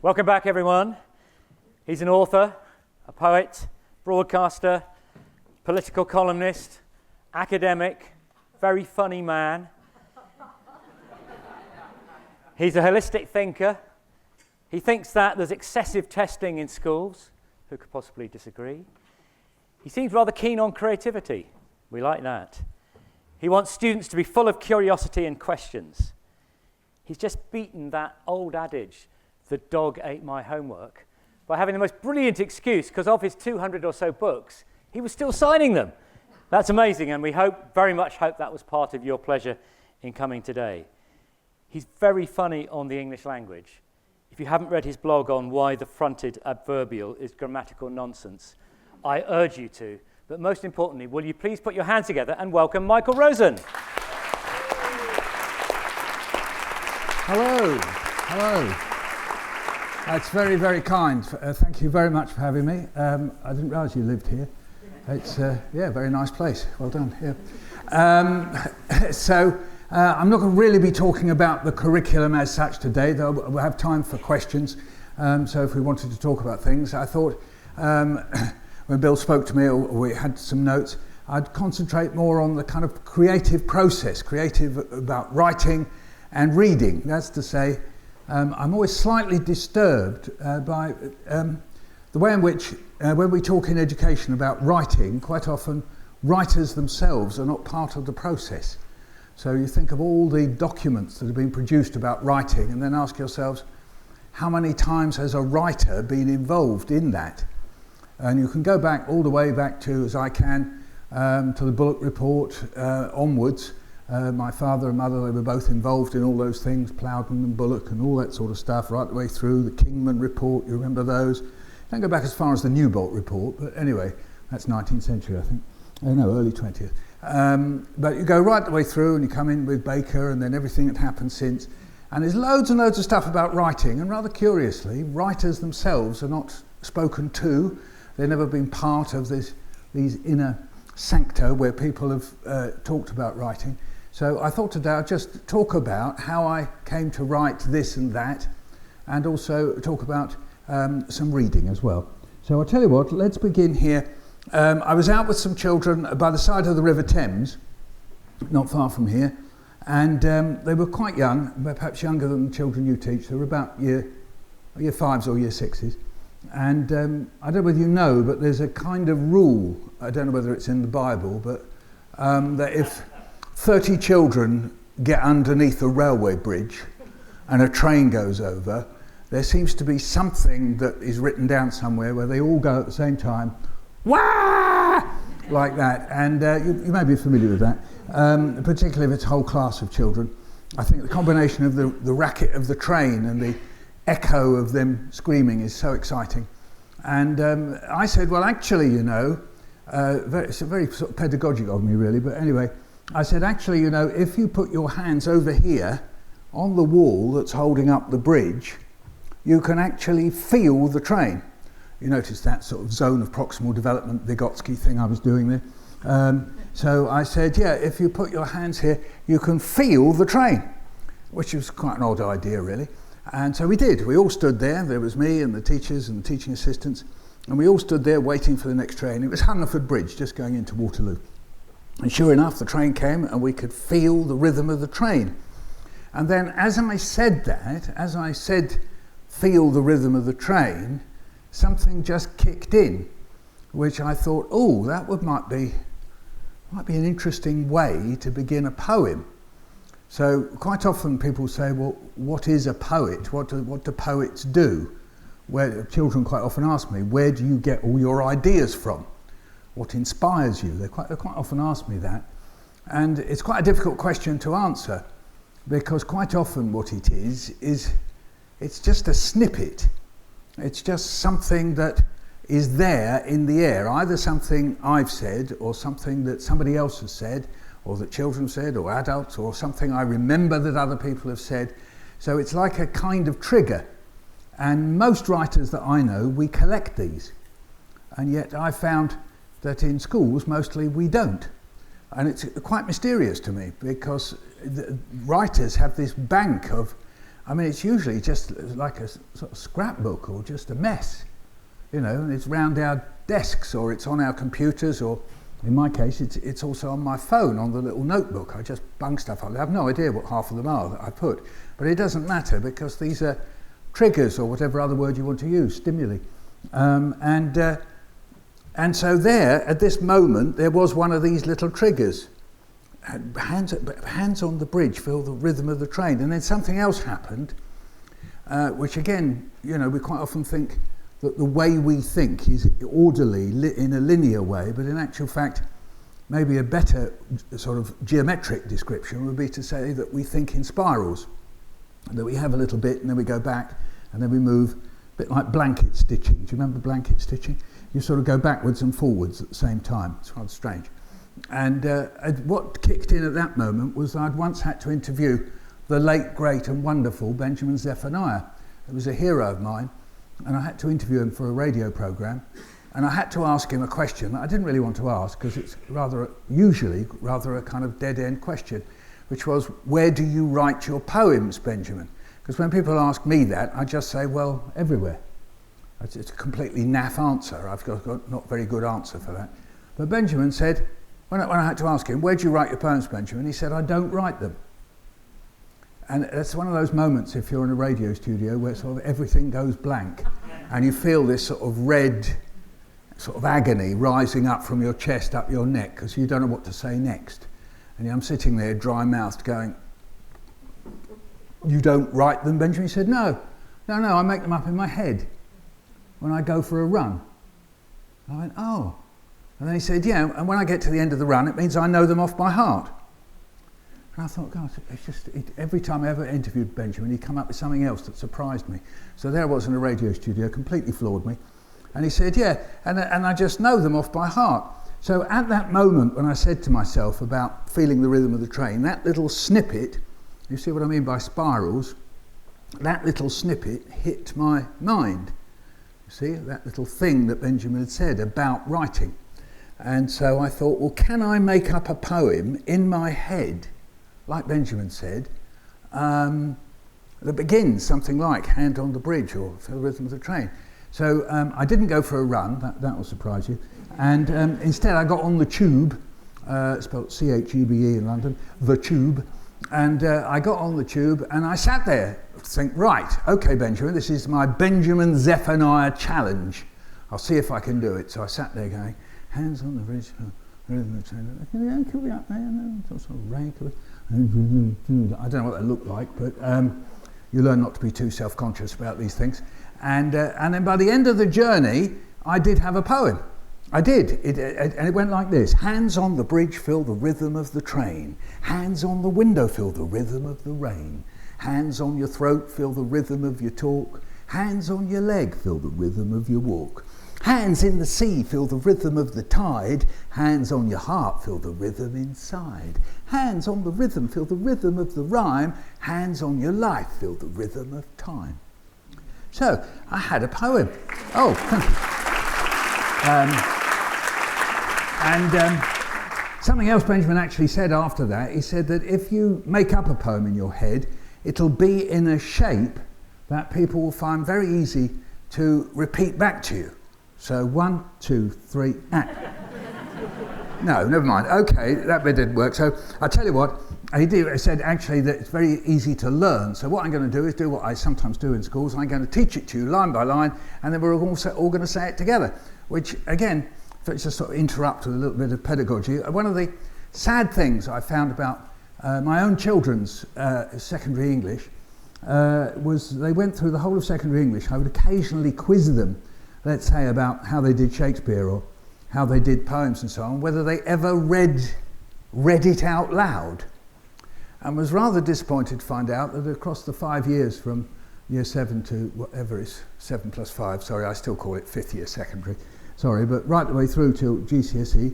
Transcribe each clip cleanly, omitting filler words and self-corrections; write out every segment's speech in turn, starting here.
Welcome back, everyone. He's an author, a poet, broadcaster, political columnist, academic, very funny man. He's a holistic thinker. He thinks that there's excessive testing in schools. Who could possibly disagree? He seems rather keen on creativity. We like that. He wants students to be full of curiosity and questions. He's just beaten that old adage, the dog ate my homework, by having the most brilliant excuse, because of his 200 or so books, he was still signing them. That's amazing, and we very much hope that was part of your pleasure in coming today. He's very funny on the English language. If you haven't read his blog on why the fronted adverbial is grammatical nonsense, I urge you to. But most importantly, will you please put your hands together and welcome Michael Rosen. Hello. Hello. That's very, very kind. Thank you very much for having me. I didn't realise you lived here. It's, very nice place. Well done. Yeah. I'm not going to really be talking about the curriculum as such today, though we'll have time for questions. So if we wanted to talk about things, I thought when Bill spoke to me, or we had some notes, I'd concentrate more on the kind of creative process, creative about writing and reading. That's to say, I'm always slightly disturbed by the way in which, when we talk in education about writing, quite often writers themselves are not part of the process. So you think of all the documents that have been produced about writing and then ask yourselves, how many times has a writer been involved in that? And you can go back all the way back to, as I can, to the Bullock Report onwards. My father and mother, they were both involved in all those things, Plowden and Bullock and all that sort of stuff, right the way through. The Kingman Report, you remember those? Don't go back as far as the Newbolt Report, but anyway, that's 19th century, I think. Early 20th. But you go right the way through and you come in with Baker and then everything that happened since. And there's loads and loads of stuff about writing, and rather curiously, writers themselves are not spoken to. They've never been part of these inner sancta where people have talked about writing. So I thought today I'd just talk about how I came to write this and that, and also talk about some reading as well. So I'll tell you what, let's begin here. I was out with some children by the side of the River Thames, not far from here, and they were quite young, perhaps younger than the children you teach. They were about year 5s or year 6s. And I don't know whether you know, but there's a kind of rule, I don't know whether it's in the Bible, but that if 30 children get underneath a railway bridge and a train goes over, there seems to be something that is written down somewhere where they all go at the same time, wah! Like that. And you may be familiar with that, particularly if it's a whole class of children. I think the combination of the racket of the train and the echo of them screaming is so exciting. And I said, well, actually, it's very sort of pedagogic of me, really, but anyway, I said, actually, if you put your hands over here on the wall that's holding up the bridge, you can actually feel the train. You notice that sort of zone of proximal development, Vygotsky thing I was doing there. So I said, yeah, if you put your hands here, you can feel the train, which was quite an odd idea, really. And so we did. We all stood there. There was me and the teachers and the teaching assistants, and we all stood there waiting for the next train. It was Hungerford Bridge, just going into Waterloo. And sure enough, the train came and we could feel the rhythm of the train. And then as I said, feel the rhythm of the train, something just kicked in, which I thought, that might be an interesting way to begin a poem. So quite often people say, well, what is a poet? What do poets do? Where children quite often ask me, where do you get all your ideas from? What inspires you? They quite often ask me that. And it's quite a difficult question to answer, because quite often what it is it's just a snippet. It's just something that is there in the air, either something I've said or something that somebody else has said, or that children said, or adults, or something I remember that other people have said. So it's like a kind of trigger. And most writers that I know, we collect these. And yet I found that in schools, mostly we don't. And it's quite mysterious to me, because the writers have this bank of I mean, it's usually just like a sort of scrapbook or just a mess, and it's round our desks or it's on our computers, or in my case, it's also on my phone, on the little notebook. I just bung stuff up. I have no idea what half of them are that I put, but it doesn't matter because these are triggers or whatever other word you want to use, stimuli. And so there, at this moment, there was one of these little triggers. Hands on the bridge, feel the rhythm of the train. And then something else happened, which again, we quite often think that the way we think is orderly in a linear way, but in actual fact, maybe a better sort of geometric description would be to say that we think in spirals, that we have a little bit and then we go back and then we move, a bit like blanket stitching. Do you remember blanket stitching? You sort of go backwards and forwards at the same time. It's rather strange. And what kicked in at that moment was I'd once had to interview the late, great and wonderful Benjamin Zephaniah. He was a hero of mine, and I had to interview him for a radio programme, and I had to ask him a question that I didn't really want to ask because it's usually rather a kind of dead-end question, which was, where do you write your poems, Benjamin? Because when people ask me that, I just say, well, everywhere. It's a completely naff answer. I've got not very good answer for that. But Benjamin said, when I had to ask him, where do you write your poems, Benjamin? He said, I don't write them. And it's one of those moments, if you're in a radio studio, where sort of everything goes blank and you feel this sort of red sort of agony rising up from your chest, up your neck, because you don't know what to say next. And I'm sitting there dry-mouthed going, you don't write them, Benjamin? He said, no, I make them up in my head when I go for a run. I went, oh. And then he said, yeah, and when I get to the end of the run, it means I know them off by heart. And I thought, God, every time I ever interviewed Benjamin, he'd come up with something else that surprised me. So there I was in a radio studio, completely floored me. And he said, yeah, and I just know them off by heart. So at that moment, when I said to myself about feeling the rhythm of the train, that little snippet, you see what I mean by spirals, that little snippet hit my mind. You see, that little thing that Benjamin had said about writing. And so I thought, well, can I make up a poem in my head, like Benjamin said, that begins something like Hand on the Bridge or Feel the Rhythm of the Train. So I didn't go for a run, that will surprise you, and instead I got on the tube, spelled C-H-E-B-E in London, the tube, and I got on the tube and I sat there to think, right, okay Benjamin, this is my Benjamin Zephaniah challenge. I'll see if I can do it. So I sat there going, hands on the bridge, rhythm of the train, could be up there, sort of rain, I don't know what they look like, but you learn not to be too self-conscious about these things. And then by the end of the journey, I did have a poem. I did, and it went like this. Hands on the bridge, feel the rhythm of the train. Hands on the window, feel the rhythm of the rain. Hands on your throat, feel the rhythm of your talk. Hands on your leg, feel the rhythm of your walk. Hands in the sea, feel the rhythm of the tide. Hands on your heart, feel the rhythm inside. Hands on the rhythm, feel the rhythm of the rhyme. Hands on your life, feel the rhythm of time. So, I had a poem. Oh, thank you. Something else Benjamin actually said after that, he said that if you make up a poem in your head, it'll be in a shape that people will find very easy to repeat back to you. So 1, 2, 3, act. No, never mind. Okay, that bit didn't work. So I tell you what, he said actually that it's very easy to learn. So what I'm going to do is do what I sometimes do in schools. I'm going to teach it to you line by line, and then we're all going to say it together. Which again, if it's just sort of interrupt with a little bit of pedagogy. One of the sad things I found about my own children's secondary English was they went through the whole of secondary English. I would occasionally quiz them, let's say, about how they did Shakespeare or how they did poems and so on, whether they ever read it out loud. And was rather disappointed to find out that across the 5 years from year 7 to whatever is 7 plus 5, sorry, I still call it 5th year secondary, sorry, but right the way through to GCSE,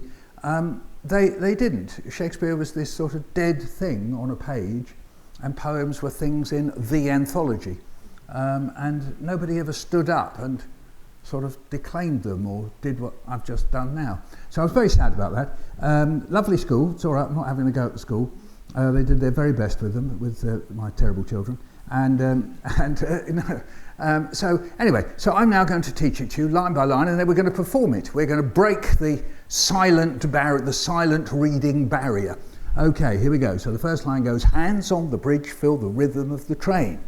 they didn't. Shakespeare was this sort of dead thing on a page, and poems were things in the anthology. And nobody ever stood up and sort of declaimed them or did what I've just done now. So I was very sad about that. Lovely school, it's all right, I'm not having to go at the school. They did their very best with them, with my terrible children. So anyway, so I'm now going to teach it to you line by line, and then we're going to perform it. We're going to break the silent reading barrier. Okay, here we go. So the first line goes, hands on the bridge, feel the rhythm of the train.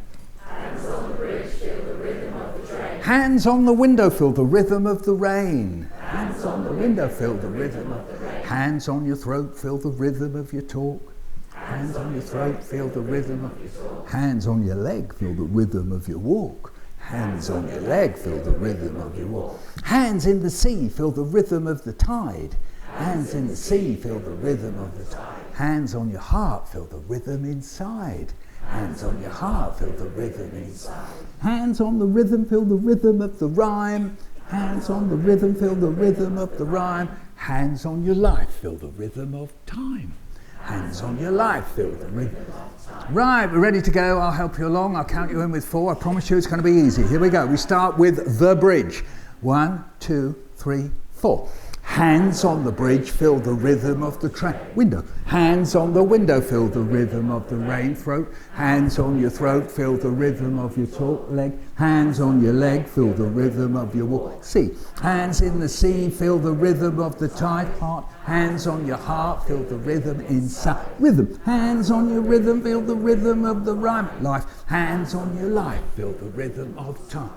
Hands on the bridge, feel the rhythm of the train. Hands on the window, feel the rhythm of the rain. Hands on the window, feel the rhythm of the rain. Hands on your throat, feel the rhythm of your talk. Hands on your throat, feel the rhythm of your talk. Hands on your leg, feel the rhythm of your walk. Hands on your leg, feel the rhythm of your walk. Hands in the sea, feel the rhythm of the tide. Hands in the sea, feel the rhythm of the tide. Hands on your heart, feel the rhythm inside. Hands on your heart, feel the rhythm inside. Hands on the rhythm, feel the rhythm of the rhyme. Hands on the rhythm, feel the rhythm of the rhyme. Hands on your life, feel the rhythm of time. Hands on your life, feel the rhythm of time. Right, we're ready to go. I'll help you along. I'll count you in with 4. I promise you it's going to be easy. Here we go. We start with the bridge. 1, 2, 3, 4. Hands on the bridge, feel the rhythm of the train. Window. Hands on the window, feel the rhythm of the rain. Throat. Hands on your throat, feel the rhythm of your talk. Leg. Hands on your leg, feel the rhythm of your walk. Sea. Hands in the sea, feel the rhythm of the tide. Heart. Hands on your heart, feel the rhythm inside. Rhythm. Hands on your rhythm, feel the rhythm of the rhyme. Life. Hands on your life, feel the rhythm of time.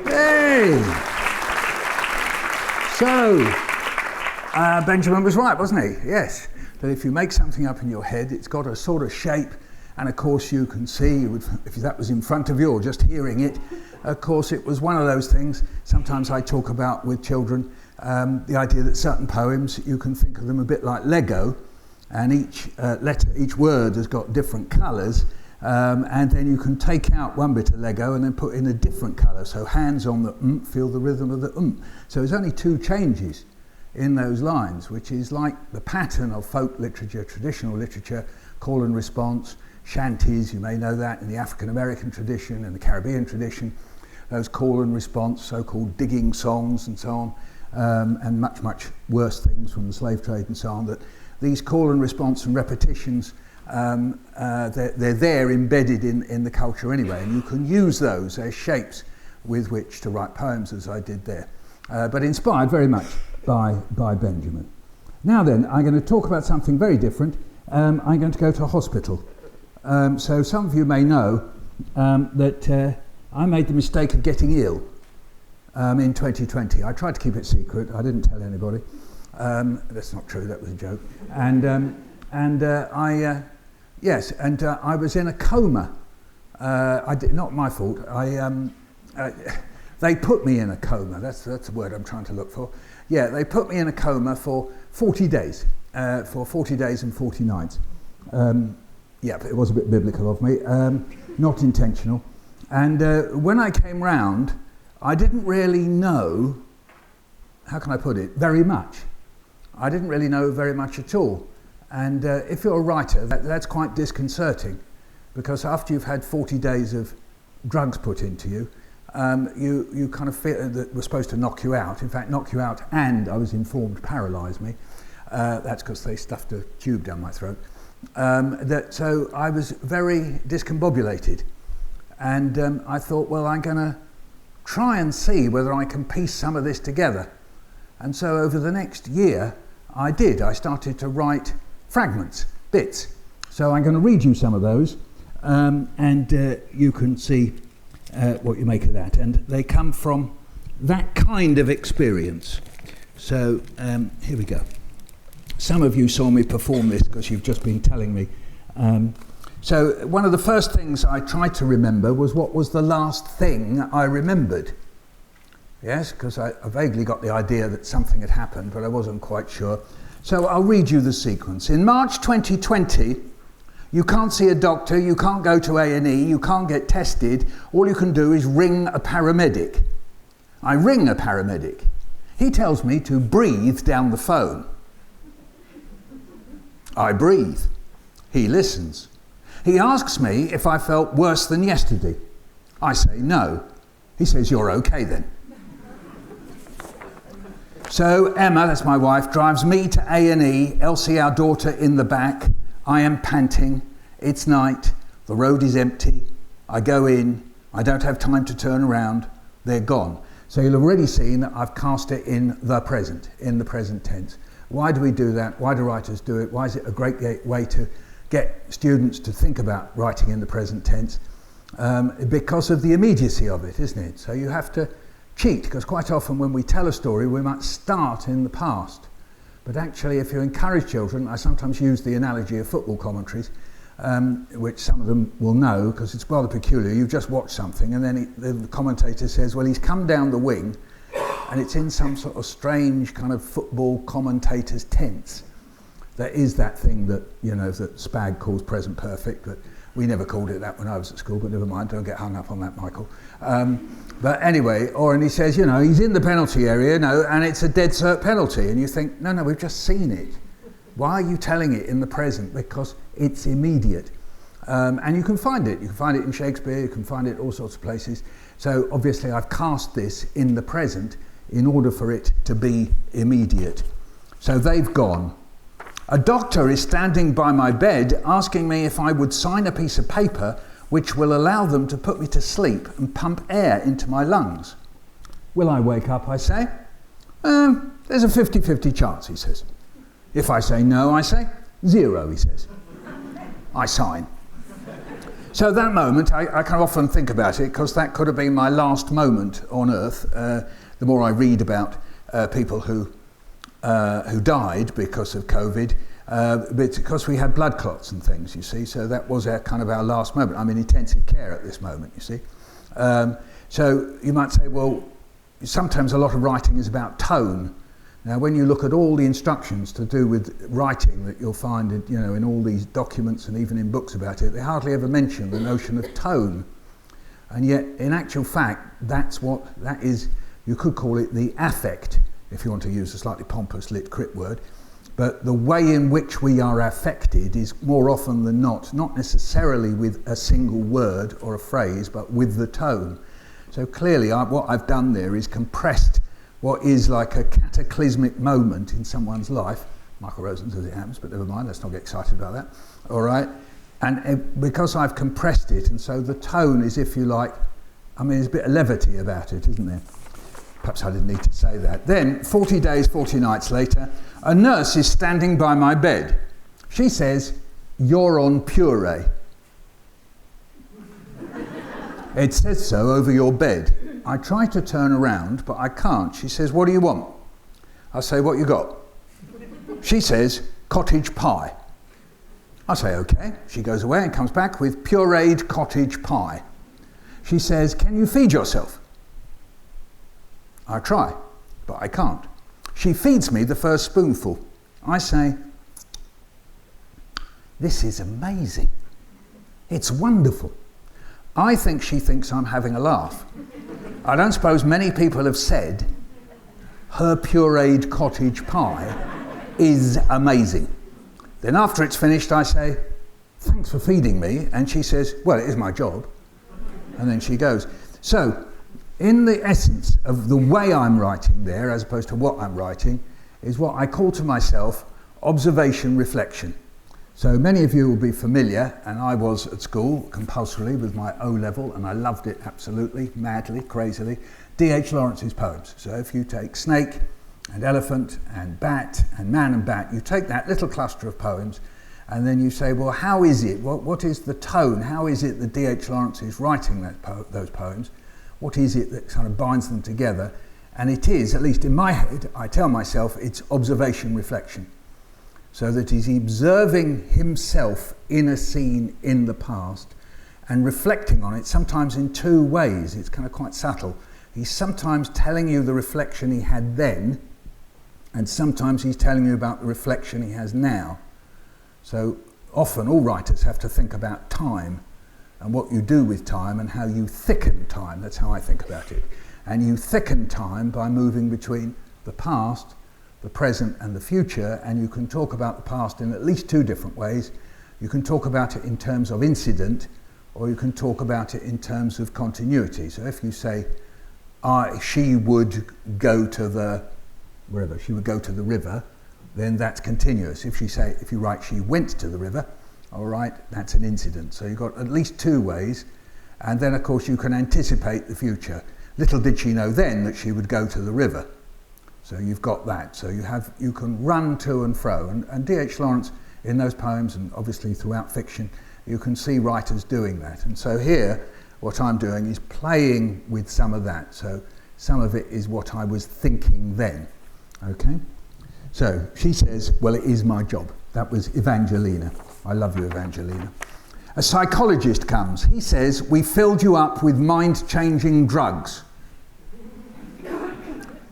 Hey! So, Benjamin was right, wasn't he? Yes, that if you make something up in your head, it's got a sort of shape, and of course you can see, if that was in front of you or just hearing it, of course it was one of those things, sometimes I talk about with children, the idea that certain poems, you can think of them a bit like Lego, and each letter, each word has got different colours, and then you can take out one bit of Lego and then put in a different colour. So hands on the feel the rhythm of the So there's only 2 changes in those lines, which is like the pattern of folk literature, traditional literature, call and response, shanties, you may know that in the African American tradition and the Caribbean tradition, those call and response, so-called digging songs and so on, and much, much worse things from the slave trade and so on, that these call and response and repetitions, they're there embedded in the culture anyway, and you can use those as shapes with which to write poems, as I did there, but inspired very much by Benjamin. Now then, I'm going to talk about something very different. I'm going to go to a hospital. So some of you may know that I made the mistake of getting ill in 2020. I tried to keep it secret. I didn't tell anybody. That's not true. That was a joke. I was in a coma. Not my fault. They put me in a coma. That's the word I'm trying to look for. Yeah, they put me in a coma for 40 days. For 40 days and 40 nights. But it was a bit biblical of me. Not intentional. And when I came round, I didn't really know, how can I put it, very much. I didn't really know very much at all. And if you're a writer, that's quite disconcerting, because after you've had 40 days of drugs put into you, you kind of feel that we're supposed to knock you out. In fact, knock you out, and I was informed, paralyse me. That's because they stuffed a tube down my throat. So I was very discombobulated. And I thought, well, I'm going to try and see whether I can piece some of this together. And so over the next year, I did. I started to write fragments, bits. So I'm going to read you some of those, and you can see what you make of that. And they come from that kind of experience. So here we go. Some of you saw me perform this because you've just been telling me. So one of the first things I tried to remember was what was the last thing I remembered. Yes, because I vaguely got the idea that something had happened, but I wasn't quite sure. So I'll read you the sequence. In March 2020, you can't see a doctor, you can't go to A&E, you can't get tested. All you can do is ring a paramedic. I ring a paramedic. He tells me to breathe down the phone. I breathe. He listens. He asks me if I felt worse than yesterday. I say no. He says, "You're okay then." So Emma, that's my wife, drives me to A&E, Elsie, our daughter, in the back. I am panting. It's night. the road is empty, I go in, I don't have time to turn around, they're gone. So you'll have already seen that I've cast it in the present tense. Why do we do that? Why do writers do it? Why is it a great way to get students to think about writing in the present tense? Because of the immediacy of it, isn't it? So you have to cheat, because quite often when we tell a story, we might start in the past. But actually, if you encourage children, I sometimes use the analogy of football commentaries, which some of them will know, because it's rather peculiar. You just watch something, and then the commentator says, well, he's come down the wing, and it's in some sort of strange kind of football commentator's tense. There is that thing that, that Spag calls present perfect, but we never called it that when I was at school, but never mind, don't get hung up on that, Michael. But anyway, and he says, he's in the penalty area, and it's a dead cert penalty, and you think, no, we've just seen it. Why are you telling it in the present? Because it's immediate. And you can find it. You can find it in Shakespeare, you can find it all sorts of places. So obviously I've cast this in the present in order for it to be immediate. So they've gone. A doctor is standing by my bed asking me if I would sign a piece of paper which will allow them to put me to sleep and pump air into my lungs. Will I wake up, I say? There's a 50-50 chance, he says. If I say no, I say 0, he says. I sign. So that moment, I can often think about it, because that could have been my last moment on earth. The more I read about people who died because of COVID, because we had blood clots and things, you see. So that was our last moment. I'm in intensive care at this moment, you see. So you might say, well, sometimes a lot of writing is about tone. Now, when you look at all the instructions to do with writing that you'll find in all these documents and even in books about it, they hardly ever mention the notion of tone. And yet, in actual fact, that is, you could call it the affect, if you want to use a slightly pompous lit crit word. But the way in which we are affected is more often than not necessarily with a single word or a phrase, but with the tone. So clearly, what I've done there is compressed what is like a cataclysmic moment in someone's life. Michael Rosen says it happens, but never mind, let's not get excited about that. All right? And because I've compressed it, and so the tone is, if you like, there's a bit of levity about it, isn't there? Perhaps I didn't need to say that. Then, 40 days, 40 nights later, a nurse is standing by my bed. She says, "You're on puree." It says so over your bed. I try to turn around, but I can't. She says, "What do you want?" I say, "What you got?" She says, "Cottage pie." I say, "Okay." She goes away and comes back with pureed cottage pie. She says, "Can you feed yourself?" I try, but I can't. She feeds me the first spoonful. I say, "This is amazing. It's wonderful." I think she thinks I'm having a laugh. I don't suppose many people have said her pureed cottage pie is amazing. Then after it's finished, I say, "Thanks for feeding me." And she says, "Well, it is my job." And then she goes. So, in the essence of the way I'm writing there, as opposed to what I'm writing, is what I call to myself observation reflection. So many of you will be familiar, and I was at school compulsorily with my O-level, and I loved it absolutely, madly, crazily, D.H. Lawrence's poems. So if you take Snake and Elephant and Bat and Man and Bat, you take that little cluster of poems, and then you say, well, how is it? What is the tone? How is it that D.H. Lawrence is writing those poems? What is it that kind of binds them together? And it is, at least in my head, I tell myself, it's observation reflection. So that he's observing himself in a scene in the past and reflecting on it, sometimes in two ways. It's kind of quite subtle. He's sometimes telling you the reflection he had then, and sometimes he's telling you about the reflection he has now. So often all writers have to think about time and what you do with time and how you thicken time. That's how I think about it. And you thicken time by moving between the past, the present and the future, and you can talk about the past in at least two different ways. You can talk about it in terms of incident, or you can talk about it in terms of continuity. So if you say, she would go to the, wherever, she would go to the river, then that's continuous. If you write, she went to the river, all right, that's an incident. So you've got at least two ways, and then of course you can anticipate the future. Little did she know then that she would go to the river. So you've got that. So you can run to and fro. And D.H. Lawrence, in those poems, and obviously throughout fiction, you can see writers doing that. And so here, what I'm doing is playing with some of that. So some of it is what I was thinking then. Okay? So she says, well, it is my job. That was Evangelina. I love you, Evangelina. A psychologist comes. He says, we filled you up with mind-changing drugs.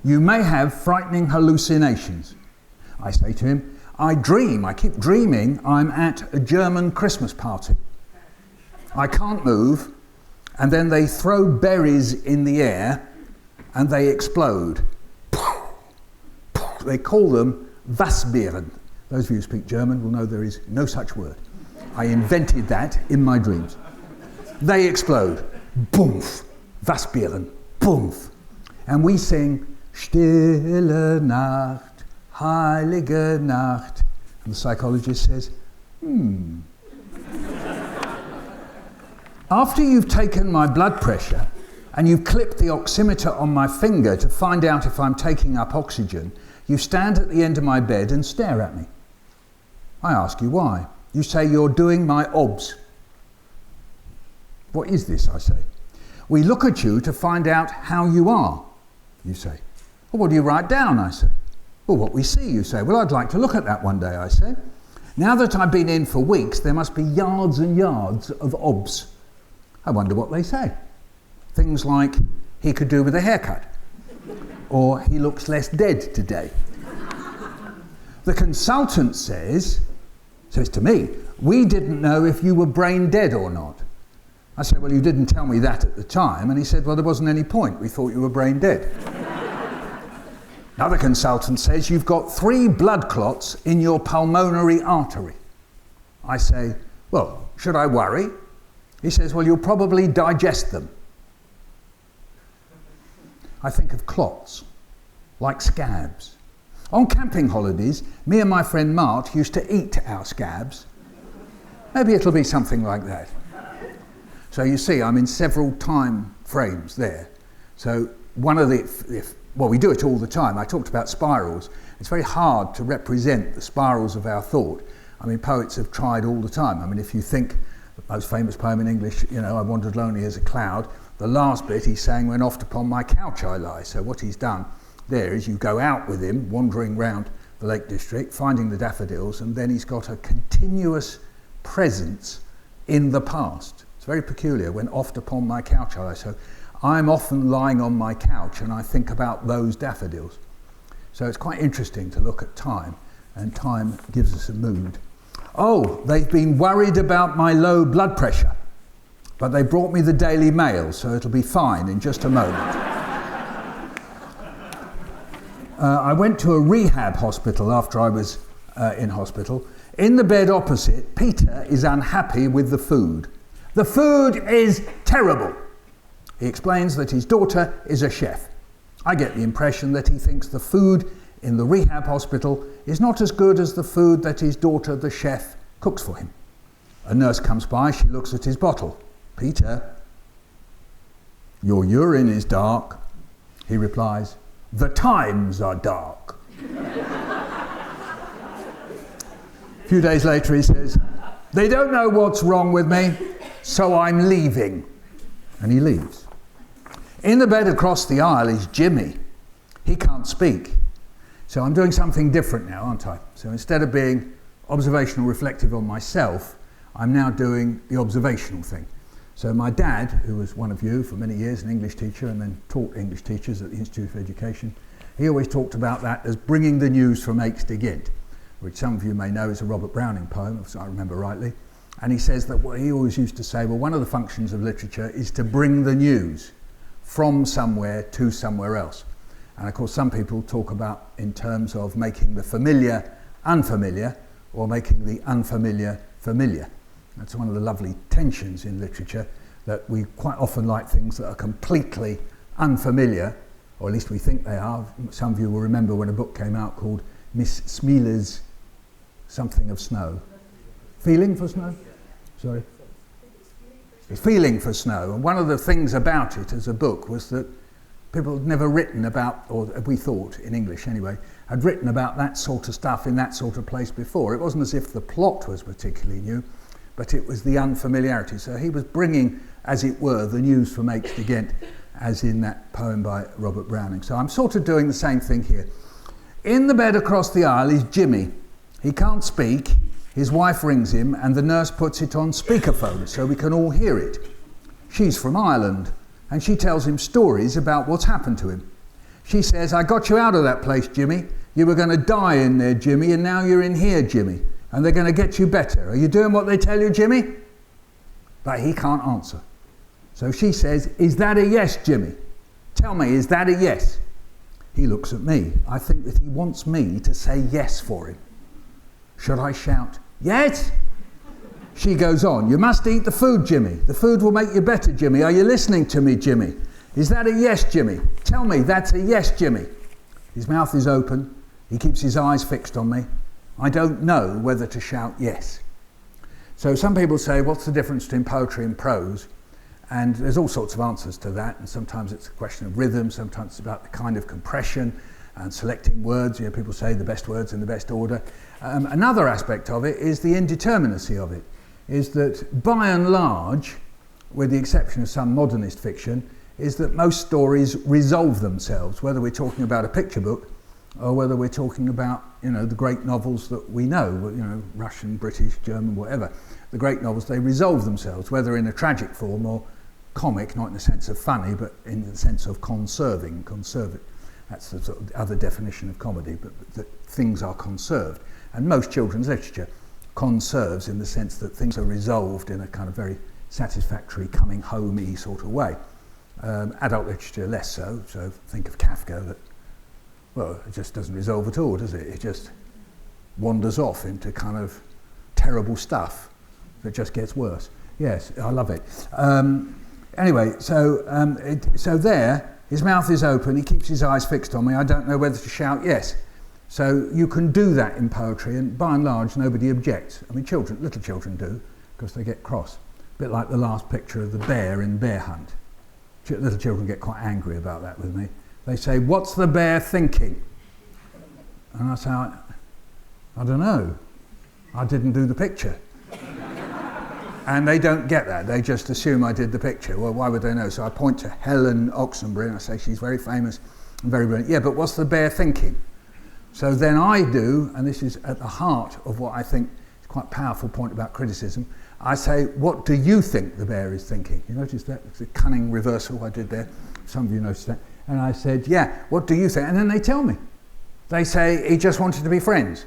You may have frightening hallucinations. I say to him, I keep dreaming I'm at a German Christmas party. I can't move, and then they throw berries in the air and they explode. They call them Wasbeeren. Those of you who speak German will know there is no such word. I invented that in my dreams. They explode. Boomf. Wasbeeren. Boomf. And we sing, Stille Nacht, heilige Nacht. And the psychologist says, After you've taken my blood pressure and you've clipped the oximeter on my finger to find out if I'm taking up oxygen, you stand at the end of my bed and stare at me. I ask you why. You say you're doing my obs. What is this, I say? We look at you to find out how you are, you say. Well, what do you write down, I say? Well, what we see, you say. Well, I'd like to look at that one day, I say. Now that I've been in for weeks, there must be yards and yards of obs. I wonder what they say. Things like, he could do with a haircut. Or, he looks less dead today. The consultant says to me, we didn't know if you were brain dead or not. I said, well, you didn't tell me that at the time. And he said, well, there wasn't any point. We thought you were brain dead. Another consultant says, you've got 3 blood clots in your pulmonary artery. I say, well, should I worry? He says, well, you'll probably digest them. I think of clots, like scabs. On camping holidays, me and my friend Mart used to eat our scabs. Maybe it'll be something like that. So you see, I'm in several time frames there. So one of well, we do it all the time. I talked about spirals. It's very hard to represent the spirals of our thought. I mean, poets have tried all the time. I mean, if you think the most famous poem in English, I wandered lonely as a cloud, the last bit he's saying, when oft upon my couch I lie. So what he's done there is you go out with him, wandering round the Lake District, finding the daffodils, and then he's got a continuous presence in the past. It's very peculiar, when oft upon my couch I lie. So I'm often lying on my couch and I think about those daffodils. So it's quite interesting to look at time, and time gives us a mood. Oh, they've been worried about my low blood pressure, but they brought me the Daily Mail, so it'll be fine in just a moment. I went to a rehab hospital after I was in hospital. In the bed opposite, Peter is unhappy with the food. The food is terrible. He explains that his daughter is a chef. I get the impression that he thinks the food in the rehab hospital is not as good as the food that his daughter, the chef, cooks for him. A nurse comes by, she looks at his bottle. Peter, your urine is dark. He replies, the times are dark. A few days later he says, they don't know what's wrong with me, so I'm leaving. And he leaves. In the bed across the aisle is Jimmy. He can't speak. So I'm doing something different now, aren't I? So instead of being observational reflective on myself, I'm now doing the observational thing. So my dad, who was one of you for many years, an English teacher, and then taught English teachers at the Institute of Education, he always talked about that as bringing the news from Aix to Ghent, which some of you may know is a Robert Browning poem, if I remember rightly. And he says that he always used to say, well, one of the functions of literature is to bring the news from somewhere to somewhere else. And of course, some people talk about in terms of making the familiar unfamiliar, or making the unfamiliar familiar. That's one of the lovely tensions in literature, that we quite often like things that are completely unfamiliar, or at least we think they are. Some of you will remember when a book came out called Miss Smiler's Something of Snow. Feeling for snow? Sorry. It's Feeling for Snow. And one of the things about it as a book was that people had never written about, or we thought, in English anyway, had written about that sort of stuff in that sort of place before. It wasn't as if the plot was particularly new, but it was the unfamiliarity. So he was bringing, as it were, the news from H to Ghent, as in that poem by Robert Browning. So I'm sort of doing the same thing here. In the bed across the aisle is Jimmy. He can't speak. His wife rings him and the nurse puts it on speakerphone so we can all hear it. She's from Ireland and she tells him stories about what's happened to him. She says, I got you out of that place, Jimmy. You were going to die in there, Jimmy, and now you're in here, Jimmy. And they're going to get you better. Are you doing what they tell you, Jimmy? But he can't answer. So she says, is that a yes, Jimmy? Tell me, is that a yes? He looks at me. I think that he wants me to say yes for him. Should I shout, yes? She goes on, you must eat the food, Jimmy. The food will make you better, Jimmy. Are you listening to me, Jimmy? Is that a yes, Jimmy? Tell me, that's a yes, Jimmy. His mouth is open. He keeps his eyes fixed on me. I don't know whether to shout yes. So some people say, what's the difference between poetry and prose? And there's all sorts of answers to that. And sometimes it's a question of rhythm. Sometimes it's about the kind of compression and selecting words. You know, people say the best words in the best order. Another aspect of it is the indeterminacy of it, is that by and large, with the exception of some modernist fiction, is that most stories resolve themselves, whether we're talking about a picture book or whether we're talking about, you know, the great novels that we know, you know, Russian, British, German, whatever. The great novels, they resolve themselves, whether in a tragic form or comic, not in the sense of funny, but in the sense of conserving. That's the sort of other definition of comedy, but that things are conserved. And most children's literature conserves in the sense that things are resolved in a kind of very satisfactory, coming home-y sort of way. Adult literature less so, so think of Kafka, that, well, it just doesn't resolve at all, does it? It just wanders off into kind of terrible stuff that just gets worse. Yes, I love it. Anyway, so there, his mouth is open, he keeps his eyes fixed on me, I don't know whether to shout yes. So you can do that in poetry, and by and large, nobody objects. I mean, little children do, because they get cross. A bit like the last picture of the bear in Bear Hunt. Little children get quite angry about that with me. They say, what's the bear thinking? And I say, I don't know. I didn't do the picture. And they don't get that. They just assume I did the picture. Well, why would they know? So I point to Helen Oxenbury and I say, she's very famous and very brilliant. Yeah, but what's the bear thinking? So then I do, and this is at the heart of what I think is quite a powerful point about criticism, I say, what do you think the bear is thinking? You notice that? It's a cunning reversal I did there. Some of you noticed that. And I said, yeah, what do you think? And then they tell me. They say he just wanted to be friends.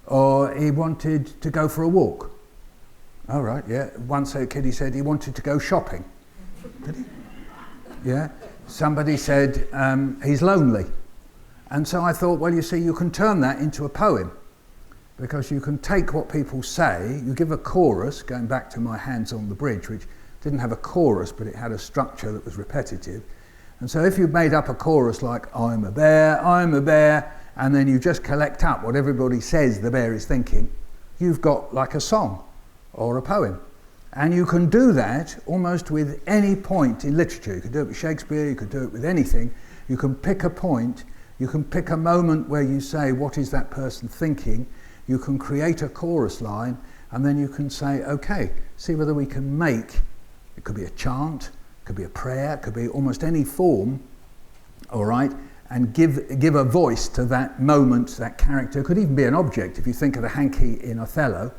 Or he wanted to go for a walk. Oh, right, yeah. Once a kid, he said he wanted to go shopping. Did he? Yeah. Somebody said he's lonely. And so I thought, well, you see, you can turn that into a poem. Because you can take what people say, you give a chorus, going back to my Hands on the Bridge, which didn't have a chorus, but it had a structure that was repetitive. And so if you made up a chorus like, I'm a bear, and then you just collect up what everybody says the bear is thinking, you've got like a song or a poem. And you can do that almost with any point in literature. You could do it with Shakespeare, you could do it with anything. You can pick a point, you can pick a moment where you say, what is that person thinking? You can create a chorus line, and then you can say, okay, see whether we can make, it could be a chant, it could be a prayer, it could be almost any form, all right, and give a voice to that moment, that character. It could even be an object. If you think of the hanky in Othello,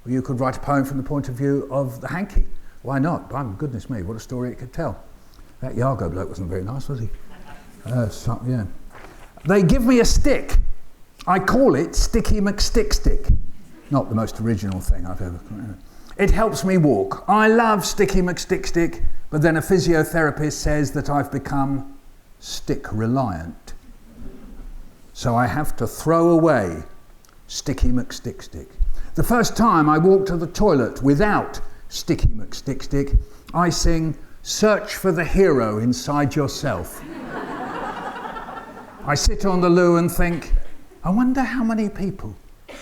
or you could write a poem from the point of view of the hanky. Why not? By goodness me, what a story it could tell. That Iago bloke wasn't very nice, was he? Yeah. They give me a stick. I call it Sticky McStick. Not the most original thing I've ever... It helps me walk. I love Sticky McStick, but then a physiotherapist says that I've become stick reliant. So I have to throw away Sticky McStick. The first time I walk to the toilet without Sticky McStick, I sing, search for the hero inside yourself. I sit on the loo and think, I wonder how many people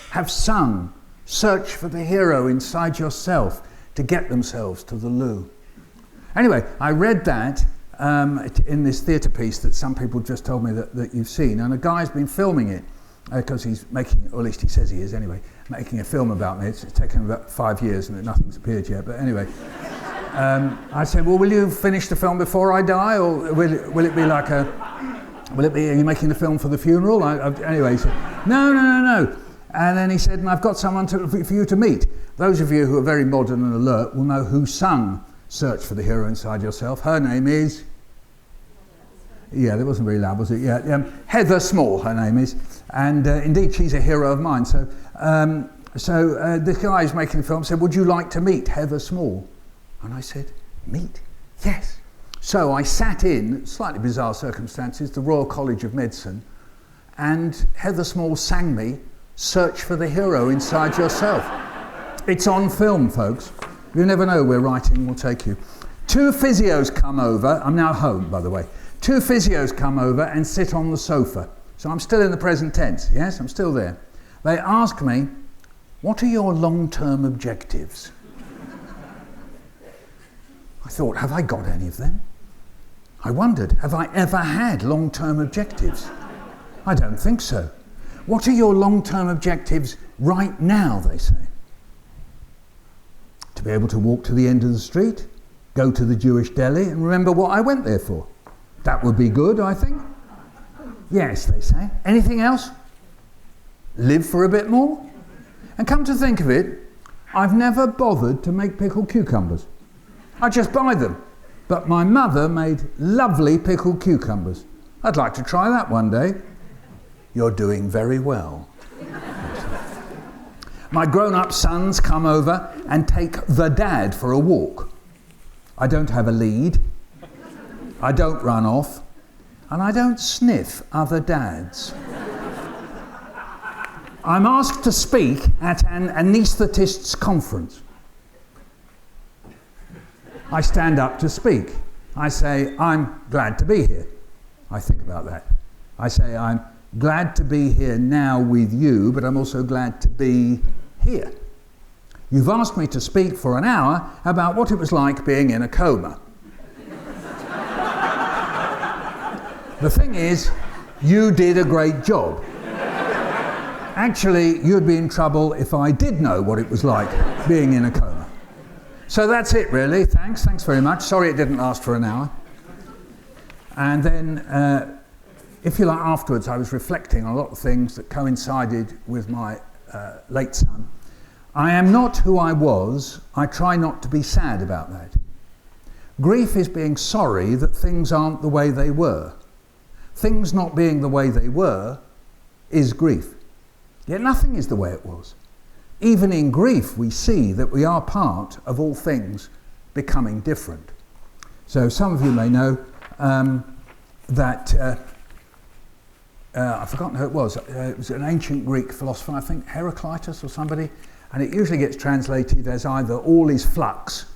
have sung search for the hero inside yourself to get themselves to the loo. Anyway, I read that in this theatre piece that some people just told me that you've seen, and a guy's been filming it because he's making, or at least he says he is anyway, making a film about me. It's taken about 5 years and nothing's appeared yet, but anyway. I said, well, will you finish the film before I die, or will it be like are you making the film for the funeral? Anyway, he said, no. And then he said, and I've got someone for you to meet. Those of you who are very modern and alert will know who sung Search for the Hero Inside Yourself. Her name is... Yeah, that wasn't very loud, was it? Yeah, Heather Small, her name is. And indeed, she's a hero of mine. So the guy who's making the film said, would you like to meet Heather Small? And I said, meet? Yes. So I sat in, slightly bizarre circumstances, the Royal College of Medicine, and Heather Small sang me Search for the Hero Inside Yourself. It's on film, folks. You never know where writing will take you. 2 physios come over. I'm now home, by the way. 2 physios come over and sit on the sofa. So I'm still in the present tense, yes? I'm still there. They ask me, what are your long-term objectives? I thought, have I got any of them? I wondered, have I ever had long-term objectives? I don't think so. What are your long-term objectives right now, they say? To be able to walk to the end of the street, go to the Jewish deli and remember what I went there for. That would be good, I think. Yes, they say. Anything else? Live for a bit more? And come to think of it, I've never bothered to make pickled cucumbers. I just buy them. But my mother made lovely pickled cucumbers. I'd like to try that one day. You're doing very well. My grown-up sons come over and take the dad for a walk. I don't have a lead. I don't run off. And I don't sniff other dads. I'm asked to speak at an anaesthetist's conference. I stand up to speak. I say, I'm glad to be here. I think about that. I say, I'm glad to be here now with you, but I'm also glad to be here. You've asked me to speak for an hour about what it was like being in a coma. The thing is, you did a great job. Actually, you'd be in trouble if I did know what it was like being in a coma. So that's it, really. Thanks very much. Sorry it didn't last for an hour. And then, if you like, afterwards I was reflecting on a lot of things that coincided with my late son. I am not who I was. I try not to be sad about that. Grief is being sorry that things aren't the way they were. Things not being the way they were is grief. Yet nothing is the way it was. Even in grief, we see that we are part of all things becoming different. So some of you may know that I've forgotten who it was. It was an ancient Greek philosopher, I think Heraclitus or somebody, and it usually gets translated as either all is flux,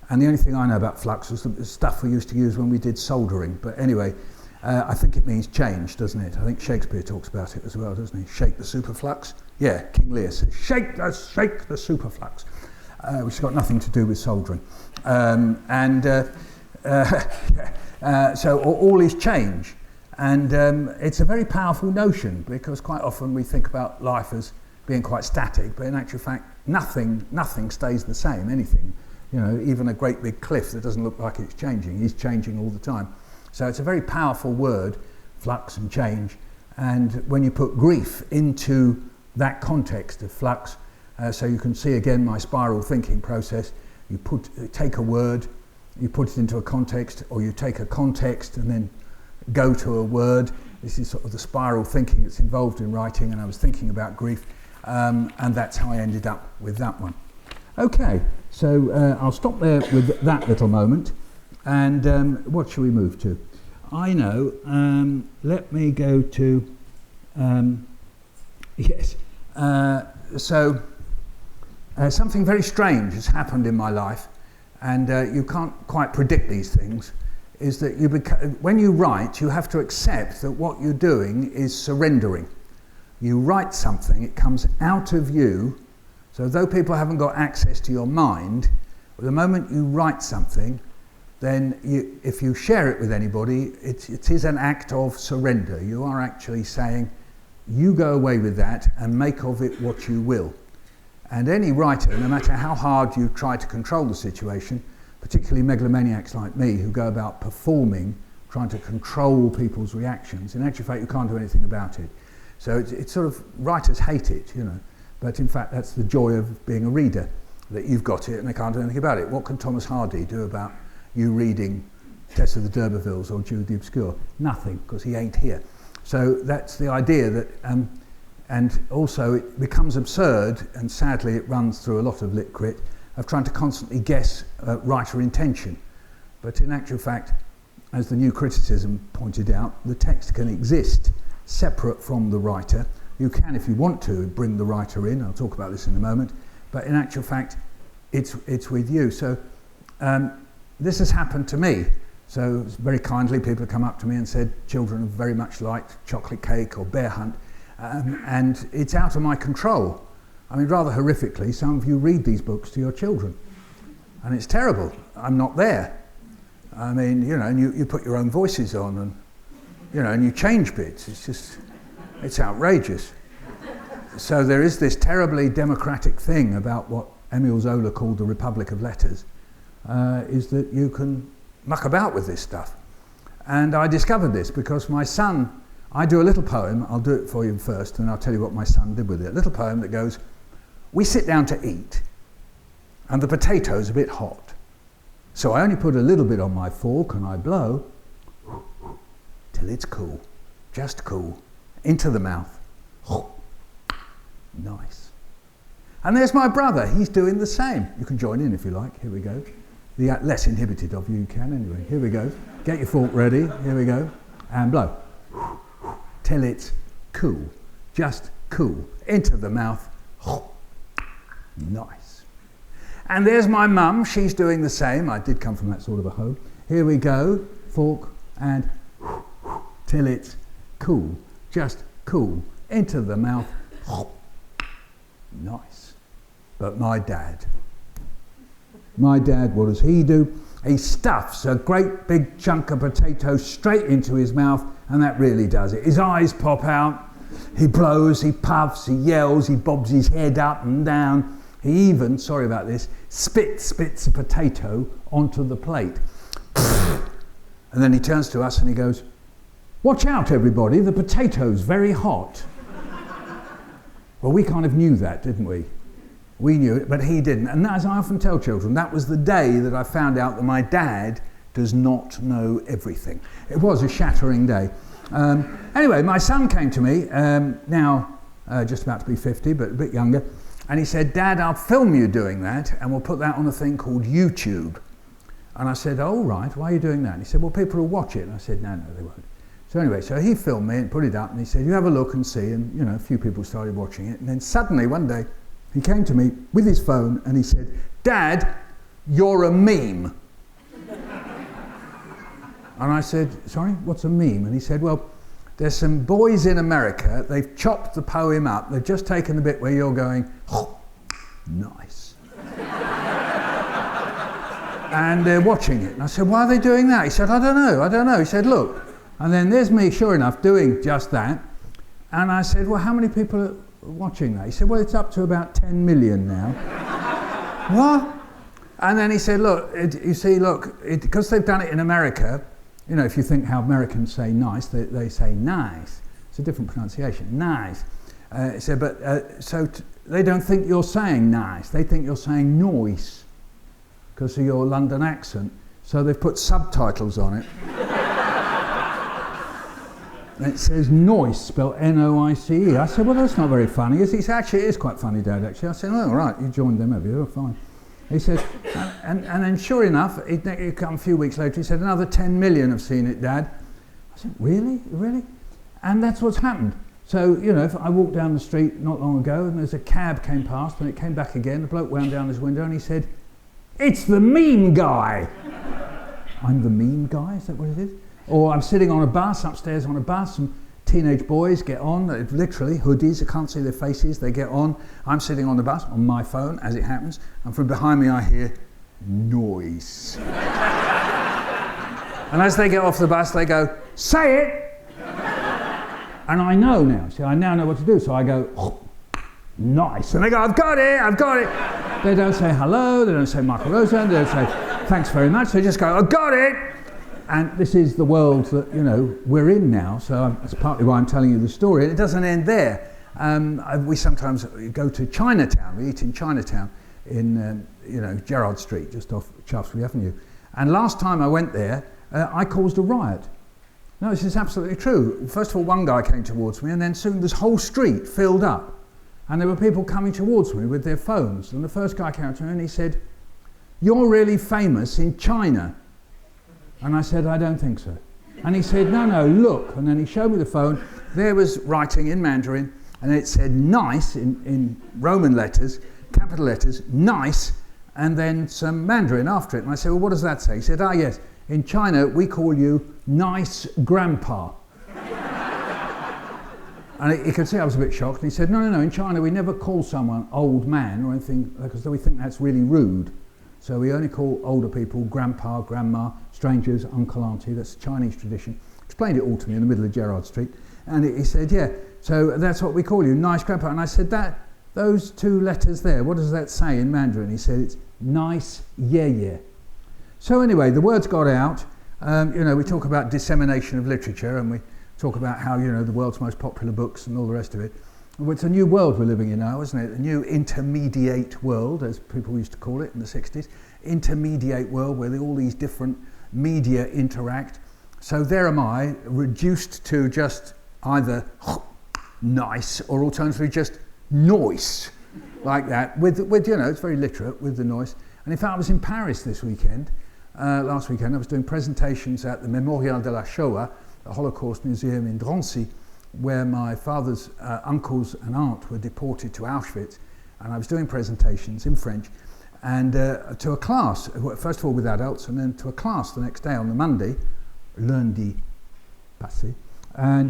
and the only thing I know about flux was the stuff we used to use when we did soldering. But anyway, I think it means change, doesn't it? I think Shakespeare talks about it as well, doesn't he? Shake the superflux. Yeah, King Lear says, shake the superflux, which has got nothing to do with soldering. So all is change. And it's a very powerful notion, because quite often we think about life as being quite static, but in actual fact, nothing stays the same, anything. You know, even a great big cliff that doesn't look like it's changing is changing all the time. So it's a very powerful word, flux and change. And when you put grief into that context of flux, so you can see again my spiral thinking process, you take a word, you put it into a context, or you take a context and then go to a word. This is sort of the spiral thinking that's involved in writing, and I was thinking about grief, and that's how I ended up with that one. Okay, so I'll stop there with that little moment, and what shall we move to? I know, let me go to, yes, so something very strange has happened in my life, and you can't quite predict these things, is that when you write, you have to accept that what you're doing is surrendering. You write something, it comes out of you So though people haven't got access to your mind, the moment you write something, then if you share it with anybody, it is an act of surrender. You are actually saying, you go away with that and make of it what you will. And any writer, no matter how hard you try to control the situation, particularly megalomaniacs like me who go about performing, trying to control people's reactions, in actual fact you can't do anything about it. So it's sort of, writers hate it, you know, but in fact that's the joy of being a reader, that you've got it and they can't do anything about it. What can Thomas Hardy do about you reading Tess of the D'Urbervilles or Jude the Obscure? Nothing, because he ain't here. So that's the idea that, and also it becomes absurd, and sadly it runs through a lot of lit crit, of trying to constantly guess writer intention. But in actual fact, as the new criticism pointed out, the text can exist separate from the writer. You can, if you want to, bring the writer in. I'll talk about this in a moment. But in actual fact, it's with you. So this has happened to me. So very kindly, people have come up to me and said children have very much liked Chocolate Cake or Bear Hunt, and it's out of my control. I mean, rather horrifically, some of you read these books to your children, and it's terrible. I'm not there. I mean, you know, and you put your own voices on, and you know, and you change bits. It's just, it's outrageous. So there is this terribly democratic thing about what Emile Zola called the Republic of Letters, is that you can muck about with this stuff. And I discovered this because my son, I do a little poem, I'll do it for you first and I'll tell you what my son did with it. A little poem that goes, we sit down to eat and the potato's a bit hot. So I only put a little bit on my fork and I blow till it's cool, just cool, into the mouth. Nice. And there's my brother, he's doing the same. You can join in if you like, here we go. The less inhibited of you can anyway. Here we go. Get your fork ready. Here we go. And blow. Till it's cool. Just cool. Into the mouth. Nice. And there's my mum. She's doing the same. I did come from that sort of a home. Here we go. Fork and till it's cool. Just cool. Into the mouth. Nice. But my dad, what does he do? He stuffs a great big chunk of potato straight into his mouth, and that really does it. His eyes pop out, he blows, he puffs, he yells, he bobs his head up and down. He even, sorry about this, spits a potato onto the plate. And then he turns to us and he goes, watch out everybody, the potato's very hot. Well, we kind of knew that, didn't we? We knew it, but he didn't. And as I often tell children, that was the day that I found out that my dad does not know everything. It was a shattering day. Anyway, my son came to me, now just about to be 50, but a bit younger, and he said, Dad, I'll film you doing that, and we'll put that on a thing called YouTube. And I said, oh, right, why are you doing that? And he said, well, people will watch it. And I said, no, they won't. So anyway, so he filmed me and put it up, and he said, you have a look and see, and, you know, a few people started watching it. And then suddenly, one day, he came to me with his phone and he said, Dad, you're a meme. And I said, sorry, what's a meme? And he said, well, there's some boys in America, they've chopped the poem up, they've just taken the bit where you're going, oh, nice. And they're watching it. And I said, why are they doing that? He said, I don't know. He said, look. And then there's me, sure enough, doing just that. And I said, well, how many people are watching that? He said, well, it's up to about 10 million now. What? And then he said, look, because they've done it in America, you know, if you think how Americans say nice, they say nice. It's a different pronunciation, nice. He said, but they don't think you're saying nice, they think you're saying noise because of your London accent. So they've put subtitles on it. And it says noise, spelled N-O-I-C-E. I said, well, that's not very funny. He said, actually, it is quite funny, Dad, actually. I said, oh, right, you joined them, have you? Oh, fine. He said, and then sure enough, he'd come a few weeks later, he said, another 10 million have seen it, Dad. I said, really? Really? And that's what's happened. So, you know, if I walked down the street not long ago and there's a cab came past and it came back again, the bloke wound down his window and he said, it's the meme guy. I'm the meme guy, is that what it is? Or I'm sitting on a bus, upstairs on a bus, and teenage boys get on, literally hoodies, I can't see their faces, they get on. I'm sitting on the bus on my phone as it happens, and from behind me I hear noise. And as they get off the bus they go, say it! And I know now, see, I now know what to do, so I go, oh, nice. And they go, I've got it, I've got it. They don't say hello, they don't say Michael Rosen, they don't say thanks very much, they just go, I've got it! And this is the world that, we're in now, so that's partly why I'm telling you the story. And it doesn't end there. We sometimes go to Chinatown. We eat in Chinatown in, Gerrard Street, just off Shaftesbury Avenue. And last time I went there, I caused a riot. No, this is absolutely true. First of all, one guy came towards me, and then soon this whole street filled up. And there were people coming towards me with their phones. And the first guy came up to me and he said, "You're really famous in China." And I said, "I don't think so." And he said, no, look. And then he showed me the phone. There was writing in Mandarin, and it said nice in Roman letters, capital letters, nice, and then some Mandarin after it. And I said, well, what does that say? He said, yes, in China we call you nice grandpa. And he could see I was a bit shocked. And he said, no, in China we never call someone old man or anything, because we think that's really rude. So we only call older people grandpa, grandma, strangers, uncle, auntie. That's a Chinese tradition. Explained it all to me in the middle of Gerrard Street. And he said, yeah, so that's what we call you, nice grandpa. And I said, those two letters there, what does that say in Mandarin? He said, it's nice, yeah. So anyway, the words got out. We talk about dissemination of literature, and we talk about how, the world's most popular books and all the rest of it. Well, it's a new world we're living in now, isn't it? A new intermediate world, as people used to call it in the 60s. Intermediate world where all these different media interact. So there am I, reduced to just either nice or alternatively just noise, like that. With it's very literate with the noise. And in fact, I was in Paris this weekend. Last weekend, I was doing presentations at the Mémorial de la Shoah, the Holocaust Museum in Drancy, where my father's uncles and aunt were deported to Auschwitz, and I was doing presentations in French, and to a class, first of all with adults, and then to a class the next day on the Monday, lundi passé, and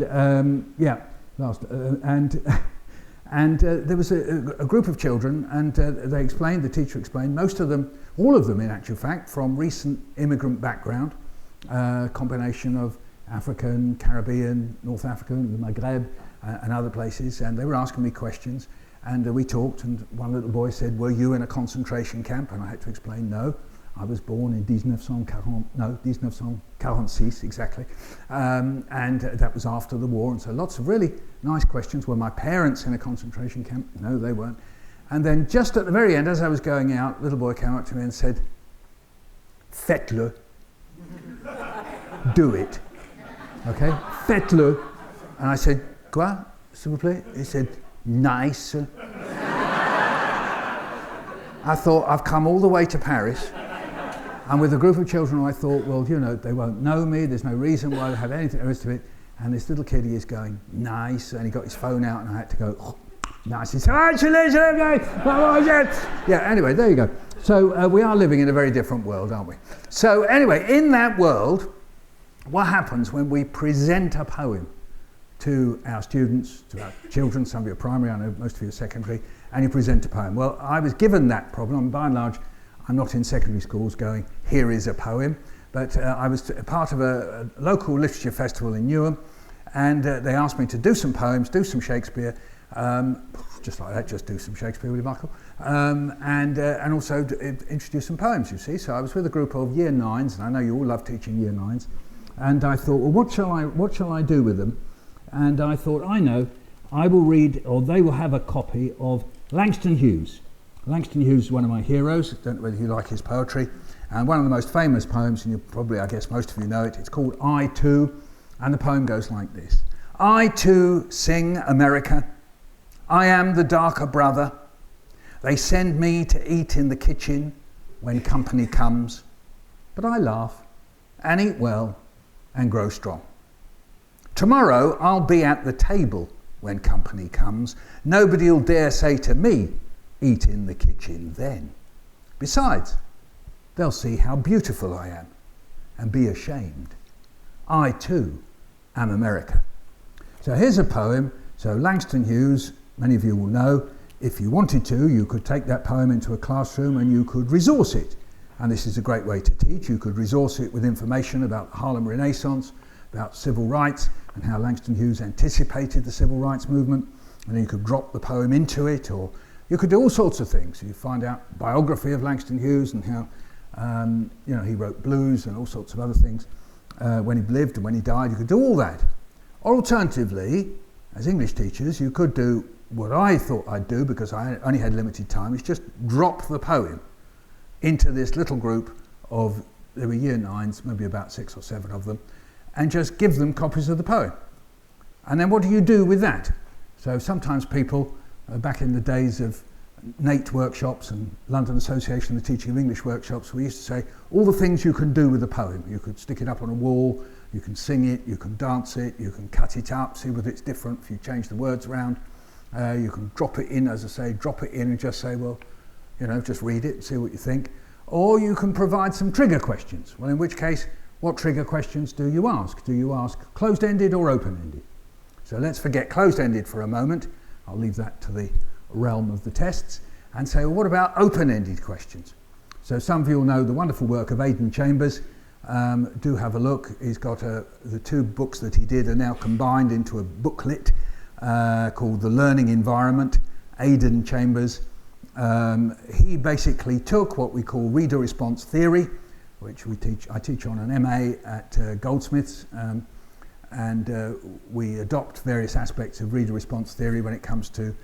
there was a group of children, and the teacher explained, most of them, all of them in actual fact, from recent immigrant background, combination of African, Caribbean, North African, the Maghreb, and other places, and they were asking me questions, and we talked, and one little boy said, were you in a concentration camp? And I had to explain, no, I was born in 1946 exactly, and that was after the war, and so lots of really nice questions. Were my parents in a concentration camp? No, they weren't. And then just at the very end, as I was going out, little boy came up to me and said, faites-le, do it. Okay, faites-le. And I said, quoi, s'il vous plaît? He said, nice. I thought, I've come all the way to Paris, and with a group of children, I thought, well, they won't know me, there's no reason why I have anything, the rest of it. And this little kid, he is going, nice, and he got his phone out, and I had to go, oh, nice. He said, yeah, anyway, there you go. So we are living in a very different world, aren't we? So anyway, in that world, what happens when we present a poem to our students, to our children? Some of you are primary, I know most of you are secondary, and you present a poem. Well, I was given that problem. By and large, I'm not in secondary schools going, here is a poem, but I was part of a local literature festival in Newham, and they asked me to do some poems, do some Shakespeare, just like that, just do some Shakespeare, will you, Michael? And also introduce some poems, you see. So I was with a group of year 9s, and I know you all love teaching year 9s. And I thought, well, what shall I do with them? And I thought, I know, I will read, or they will have a copy of Langston Hughes. Langston Hughes is one of my heroes. I don't know whether you like his poetry. And one of the most famous poems, and you probably, I guess most of you know it, it's called I Too, and the poem goes like this. I too sing America. I am the darker brother. They send me to eat in the kitchen when company comes. But I laugh and eat well and grow strong. Tomorrow I'll be at the table when company comes. Nobody'll dare say to me, eat in the kitchen then. Besides, they'll see how beautiful I am and be ashamed. I too am America. So here's a poem. So Langston Hughes, many of you will know, if you wanted to, you could take that poem into a classroom and you could resource it. And this is a great way to teach. You could resource it with information about the Harlem Renaissance, about civil rights, and how Langston Hughes anticipated the civil rights movement. And then you could drop the poem into it, or you could do all sorts of things. You find out biography of Langston Hughes and how he wrote blues and all sorts of other things when he lived and when he died. You could do all that. Or alternatively, as English teachers, you could do what I thought I'd do, because I only had limited time, is just drop the poem into this little group of, there were year 9s, maybe about 6 or 7 of them, and just give them copies of the poem. And then what do you do with that? So sometimes people, back in the days of NATE workshops and London Association of the Teaching of English workshops, we used to say all the things you can do with a poem. You could stick it up on a wall, you can sing it, you can dance it, you can cut it up, see whether it's different if you change the words around. You can drop it in, as I say, drop it in and just say, well, just read it and see what you think. Or you can provide some trigger questions. Well, in which case, what trigger questions do you ask? Do you ask closed-ended or open-ended? So let's forget closed-ended for a moment. I'll leave that to the realm of the tests and say, well, what about open-ended questions? So some of you will know the wonderful work of Aidan Chambers. Do have a look. He's got the 2 books that he did are now combined into a booklet called The Learning Environment. Aidan Chambers. He basically took what we call reader response theory, which I teach on an MA at Goldsmiths, and we adopt various aspects of reader response theory when it comes to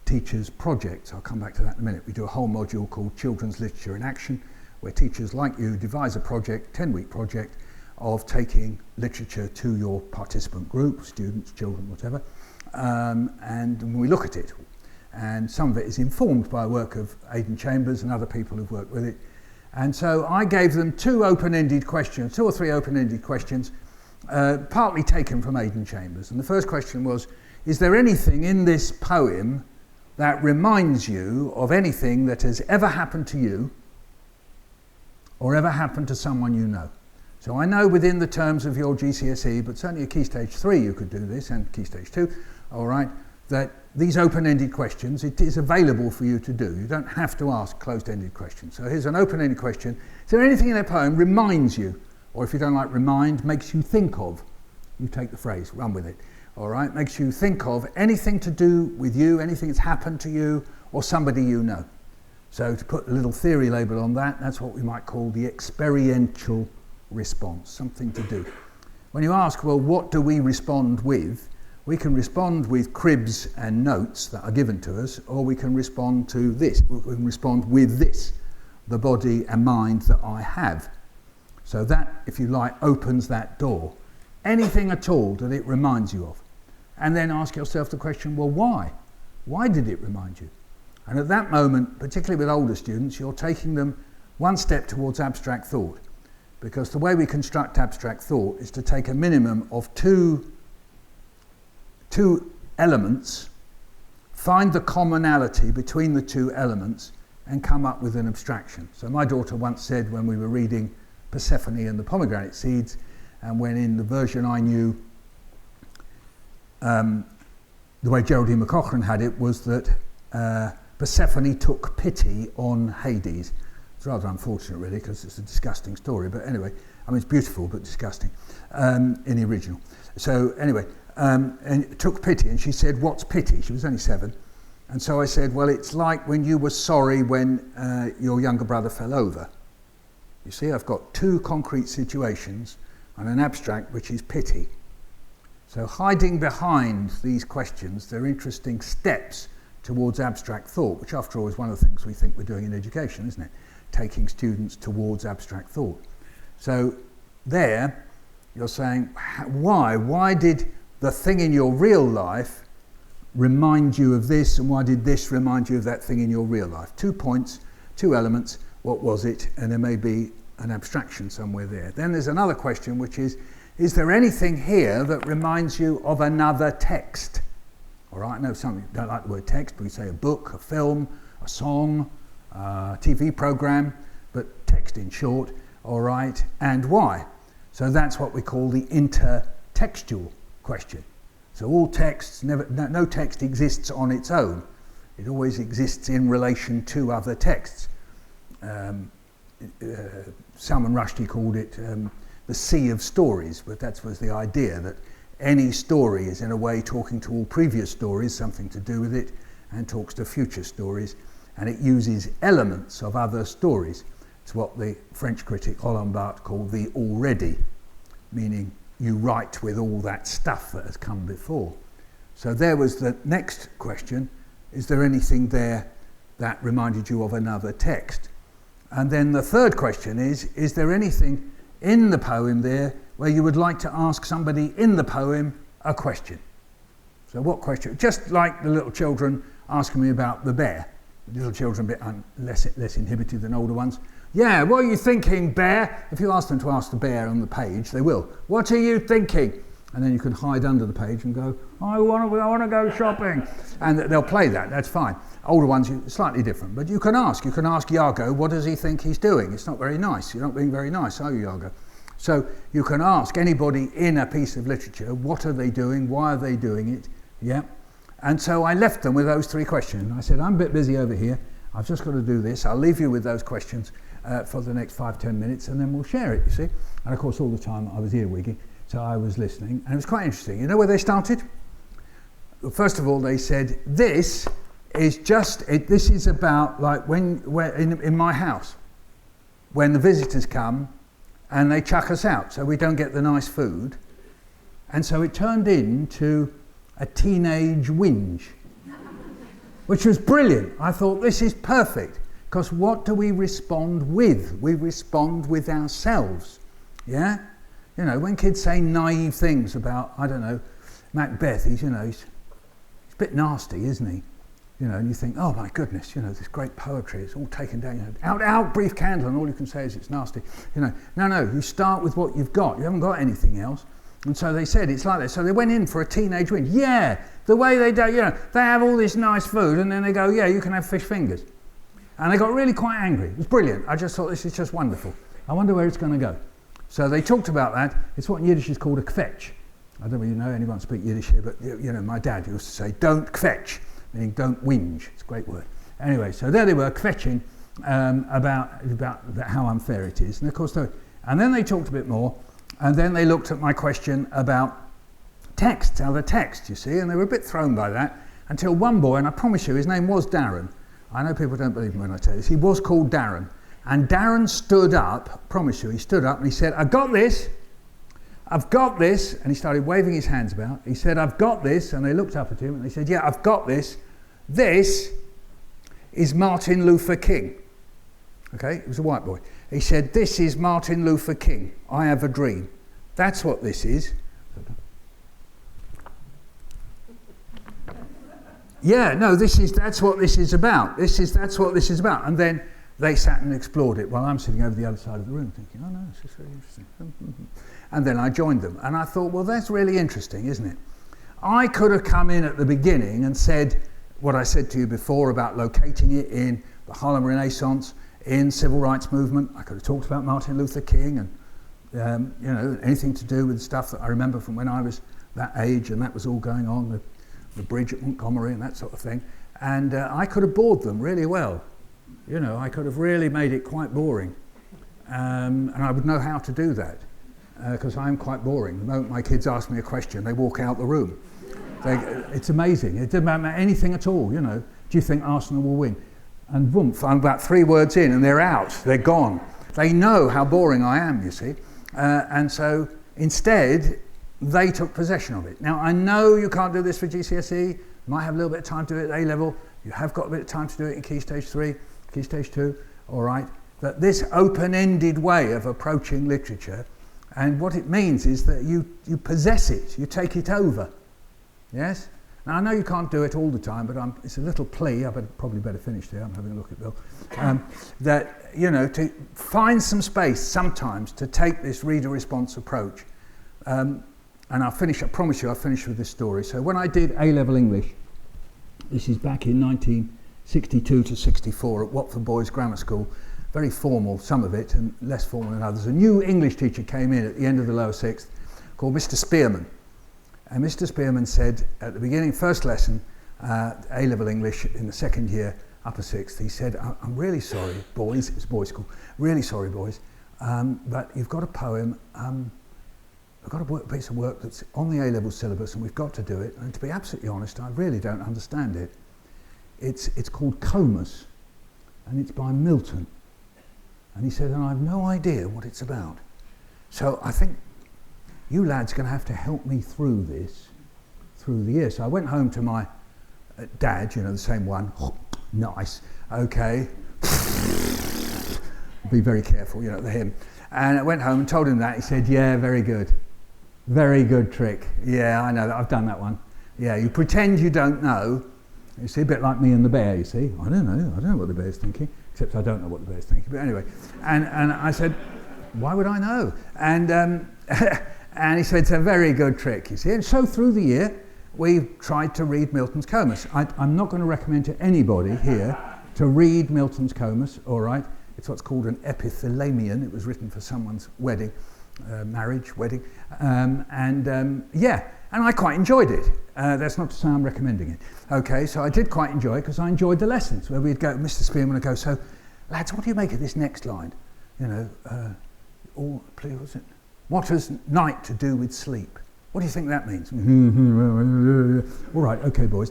teachers' projects. I'll come back to that in a minute. We do a whole module called Children's Literature in Action, where teachers like you devise a project, 10-week project, of taking literature to your participant group, students, children, whatever, and we look at it. And some of it is informed by work of Aidan Chambers and other people who've worked with it. And so I gave them 2 open-ended questions, 2 or 3 open-ended questions, partly taken from Aidan Chambers. And the first question was, is there anything in this poem that reminds you of anything that has ever happened to you or ever happened to someone you know? So I know within the terms of your GCSE, but certainly at Key Stage 3 you could do this, and Key Stage 2, all right, that these open-ended questions, it is available for you to do. You don't have to ask closed-ended questions. So here's an open-ended question. Is there anything in that poem reminds you, or if you don't like remind, makes you think of? You take the phrase, run with it. All right, makes you think of anything to do with you, anything that's happened to you, or somebody you know. So to put a little theory label on that, that's what we might call the experiential response, something to do. When you ask, well, what do we respond with? We can respond with cribs and notes that are given to us, or we can respond to this. We can respond with this, the body and mind that I have. So that, if you like, opens that door. Anything at all that it reminds you of. And then ask yourself the question, well, why? Why did it remind you? And at that moment, particularly with older students, you're taking them one step towards abstract thought. Because the way we construct abstract thought is to take a minimum of two elements, find the commonality between the 2 elements, and come up with an abstraction. So my daughter once said, when we were reading Persephone and the Pomegranate Seeds, and when in the version I knew, the way Geraldine McCaughrean had it was that Persephone took pity on Hades. It's rather unfortunate, really, because it's a disgusting story. But anyway, I mean, it's beautiful, but disgusting in the original. So anyway, and took pity, and she said, what's pity? She was only 7. And so I said, well, it's like when you were sorry when your younger brother fell over. You see, I've got 2 concrete situations and an abstract, which is pity. So hiding behind these questions, they're interesting steps towards abstract thought, which after all is one of the things we think we're doing in education, isn't it? Taking students towards abstract thought. So there, you're saying, why? Why did the thing in your real life remind you of this, and why did this remind you of that thing in your real life? 2 points, 2 elements, what was it? And there may be an abstraction somewhere there. Then there's another question, which is there anything here that reminds you of another text? All right, I know some of you don't like the word text, but we say a book, a film, a song, a TV program, but text in short, all right, and why? So that's what we call the intertextual question. So all texts, no text exists on its own. It always exists in relation to other texts. Salman Rushdie called it the sea of stories, but that was the idea, that any story is in a way talking to all previous stories, something to do with it, and talks to future stories, and it uses elements of other stories. It's what the French critic Roland Barthes called the already, meaning you write with all that stuff that has come before. So there was the next question: is there anything there that reminded you of another text? And then the third question is there anything in the poem there where you would like to ask somebody in the poem a question? So what question? Just like the little children asking me about the bear. The little children are a bit less inhibited than older ones. Yeah, what are you thinking, bear? If you ask them to ask the bear on the page, they will. What are you thinking? And then you can hide under the page and go, I want to go shopping. And they'll play that, that's fine. Older ones, slightly different. But you can ask Iago, what does he think he's doing? It's not very nice. You're not being very nice, are you, Iago? So you can ask anybody in a piece of literature, what are they doing? Why are they doing it? Yeah. And so I left them with those three questions. I said, I'm a bit busy over here. I've just got to do this. I'll leave you with those questions for the next 5-10 minutes, and then we'll share it, you see. And of course, all the time I was earwigging, so I was listening, and it was quite interesting. You know where they started? First of all, they said, this is about like when in my house, when the visitors come and they chuck us out, so we don't get the nice food. And so it turned into a teenage whinge, which was brilliant. I thought, this is perfect, because what do we respond with? We respond with ourselves, yeah? You know, when kids say naive things about, I don't know, Macbeth, he's a bit nasty, isn't he? You know, and you think, oh my goodness, you know, this great poetry, it's all taken down, you know, out, brief candle, and all you can say is it's nasty. You know, no, you start with what you've got. You haven't got anything else. And so they said it's like that. So they went in for a teenage whinge. Yeah, the way they do, you know, they have all this nice food, and then they go, yeah, you can have fish fingers. And they got really quite angry. It was brilliant. I just thought, this is just wonderful. I wonder where it's going to go. So they talked about that. It's what in Yiddish is called a kvetch. I don't really know anyone speak Yiddish here, but you know, my dad used to say, don't kvetch, meaning don't whinge. It's a great word. Anyway, so there they were kvetching about how unfair it is. And of course, and then they talked a bit more, and then they looked at my question about texts, other texts, you see, and they were a bit thrown by that, until one boy, and I promise you, his name was Darren. I know people don't believe me when I tell you this. He was called Darren. And Darren stood up, I promise you, he stood up and he said, I've got this, and he started waving his hands about. He said, I've got this, and they looked up at him and they said, yeah, I've got this. This is Martin Luther King. Okay, it was a white boy. He said, this is Martin Luther King. I have a dream. That's what this is. Yeah, no, that's what this is about. That's what this is about. And then they sat and explored it while I'm sitting over the other side of the room thinking, oh no, this is very interesting. And then I joined them. And I thought, well, that's really interesting, isn't it? I could have come in at the beginning and said what I said to you before about locating it in the Harlem Renaissance, in civil rights movement. I could have talked about Martin Luther King and, you know, anything to do with stuff that I remember from when I was that age and that was all going on, the bridge at Montgomery and that sort of thing. And I could have bored them really well. You know, I could have really made it quite boring. And I would know how to do that, because I'm quite boring. The moment my kids ask me a question, they walk out the room. It's amazing. It doesn't matter anything at all, you know. Do you think Arsenal will win? And boom, I'm about 3 words in and they're out, they're gone. They know how boring I am, you see. And so instead, they took possession of it. Now, I know you can't do this for GCSE. You might have a little bit of time to do it at A-level. You have got a bit of time to do it in Key Stage 3, Key Stage 2, all right. But this open-ended way of approaching literature, and what it means is that you possess it, you take it over, yes? Now, I know you can't do it all the time, but it's a little plea, I probably better finish there, I'm having a look at Bill, that, you know, to find some space sometimes to take this reader-response approach. And I'll finish, I promise you, I'll finish with this story. So when I did A-level English, this is back in 1962 to 64 at Watford Boys Grammar School, very formal, some of it, and less formal than others. A new English teacher came in at the end of the lower sixth called Mr. Spearman. And Mr. Spearman said at the beginning, first lesson, A-level English in the second year, upper sixth, he said, I'm really sorry, boys, it's boys' school, really sorry, boys, but you've got a poem, I've got a piece of work that's on the A-level syllabus and we've got to do it. And to be absolutely honest, I really don't understand it. It's called Comus, and it's by Milton. And he said, and I have no idea what it's about. So I think you lads are going to have to help me through this, through the year. So I went home to my dad, you know, the same one. Nice, okay. Be very careful, you know, the hymn. And I went home and told him that. He said, yeah, very good. Very good trick. Yeah, I know that. I've done that one. Yeah, you pretend you don't know. You see, a bit like me and the bear, you see. I don't know what the bear's thinking, except I don't know what the bear's thinking. But anyway, and I said, why would I know? And and he said, it's a very good trick, you see. And so through the year, we tried to read Milton's Comus. I'm not going to recommend to anybody here to read Milton's Comus, all right? It's what's called an epithalamion. It was written for someone's wedding, marriage, wedding. Yeah, and I quite enjoyed it. That's not to say I'm recommending it. Okay, so I did quite enjoy it because I enjoyed the lessons where we'd go, Mr. Spearman would go, so, lads, what do you make of this next line? You know, what has night to do with sleep? What do you think that means? All right, okay, boys.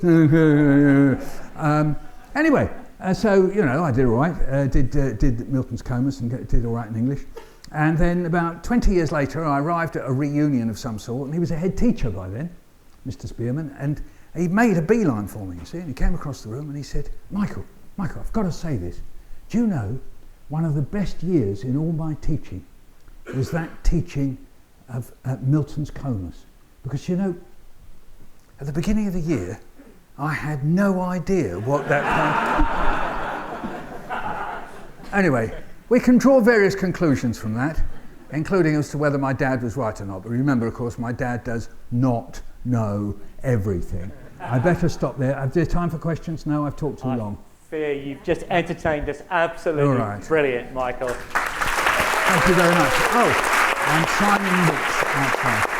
Anyway, so, you know, I did all right. Did Milton's Comus and did all right in English. And then about 20 years later, I arrived at a reunion of some sort, and he was a head teacher by then, Mr. Spearman, and he made a beeline for me, you see, and he came across the room and he said, Michael, I've got to say this. Do you know, one of the best years in all my teaching was that teaching of Milton's Comus. Because, you know, at the beginning of the year, I had no idea what that... Anyway, we can draw various conclusions from that, including as to whether my dad was right or not. But remember, of course, my dad does not know everything. I better stop there. Is there time for questions? No, I've talked too long. I fear you've just entertained us absolutely brilliant, Michael. Thank you very much. Oh, I'm signing books outside.